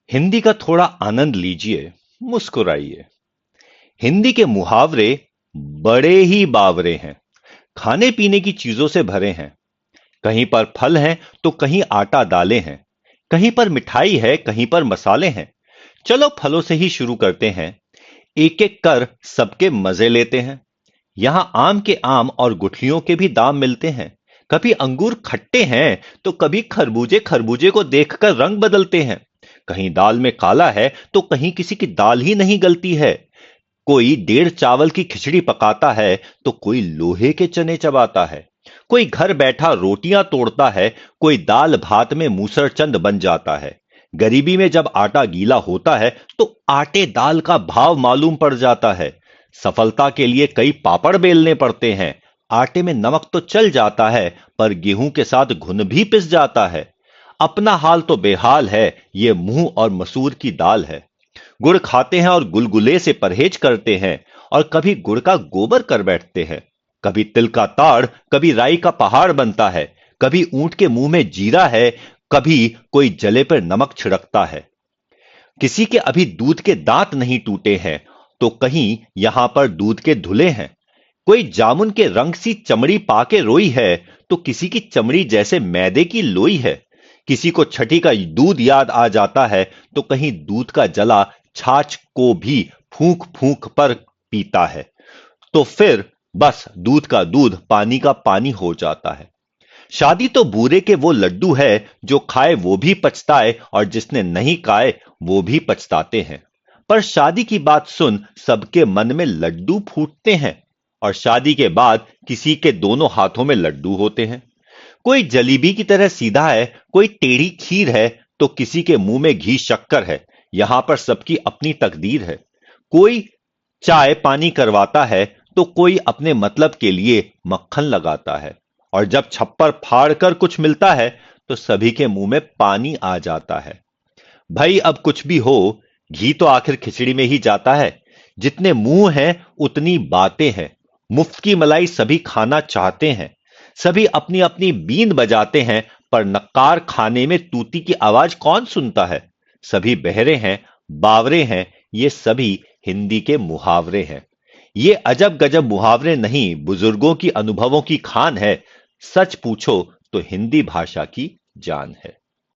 हिंदी का थोड़ा आनंद लीजिए, मुस्कुराइए। हिंदी के मुहावरे बड़े ही बावरे हैं। खाने पीने की चीजों से भरे हैं। कहीं पर फल हैं तो कहीं आटा दालें हैं। कहीं पर मिठाई है, कहीं पर मसाले हैं। चलो फलों से ही शुरू करते हैं। एक एक कर सबके मजे लेते हैं। यहां आम के आम और गुठलियों के भी दाम मिलते हैं। कभी अंगूर खट्टे हैं तो कभी खरबूजे खरबूजे को देखकर रंग बदलते हैं। कहीं दाल में काला है तो कहीं किसी की दाल ही नहीं गलती है। कोई डेढ़ चावल की खिचड़ी पकाता है तो कोई लोहे के चने चबाता है। कोई घर बैठा रोटियां तोड़ता है, कोई दाल भात में मूसरचंद बन जाता है। गरीबी में जब आटा गीला होता है तो आटे दाल का भाव मालूम पड़ जाता है। सफलता के लिए कई पापड़ बेलने पड़ते हैं। आटे में नमक तो चल जाता है, पर गेहूं के साथ घुन भी पिस जाता है। अपना हाल तो बेहाल है, ये मुंह और मसूर की दाल है। गुड़ खाते हैं और गुलगुले से परहेज करते हैं, और कभी गुड़ का गोबर कर बैठते हैं। कभी तिल का ताड़, कभी राई का पहाड़ बनता है। कभी ऊंट के मुंह में जीरा है, कभी कोई जले पर नमक छिड़कता है। किसी के अभी दूध के दांत नहीं टूटे हैं, तो कहीं यहां पर दूध के धुले हैं। कोई जामुन के रंग सी चमड़ी पाके रोई है, तो किसी की चमड़ी जैसे मैदे की लोई है। किसी को छठी का दूध याद आ जाता है, तो कहीं दूध का जला छाछ को भी फूंक फूंक पर पीता है। तो फिर बस दूध का दूध, पानी का पानी हो जाता है। शादी तो बूरे के वो लड्डू है, जो खाए वो भी पछताए और जिसने नहीं खाए वो भी पछताते हैं। पर शादी की बात सुन सबके मन में लड्डू फूटते हैं। और शादी के बाद किसी के दोनों हाथों में लड्डू होते हैं। कोई जलेबी की तरह सीधा है, कोई टेढ़ी खीर है, तो किसी के मुंह में घी शक्कर है। यहां पर सबकी अपनी तकदीर है। कोई चाय पानी करवाता है, तो कोई अपने मतलब के लिए मक्खन लगाता है। और जब छप्पर फाड़ कर कुछ मिलता है, तो सभी के मुंह में पानी आ जाता है। भाई अब कुछ भी हो, घी तो आखिर खिचड़ी में ही जाता है। जितने मुंह हैं उतनी बातें हैं। मुफ्त की मलाई सभी खाना चाहते हैं। सभी अपनी अपनी बीन बजाते हैं, पर नक्कार खाने में तूती की आवाज कौन सुनता है। सभी बहरे हैं, बावरे हैं। ये सभी हिंदी के मुहावरे हैं। ये अजब गजब मुहावरे नहीं, बुजुर्गों की अनुभवों की खान है। सच पूछो तो हिंदी भाषा की जान है।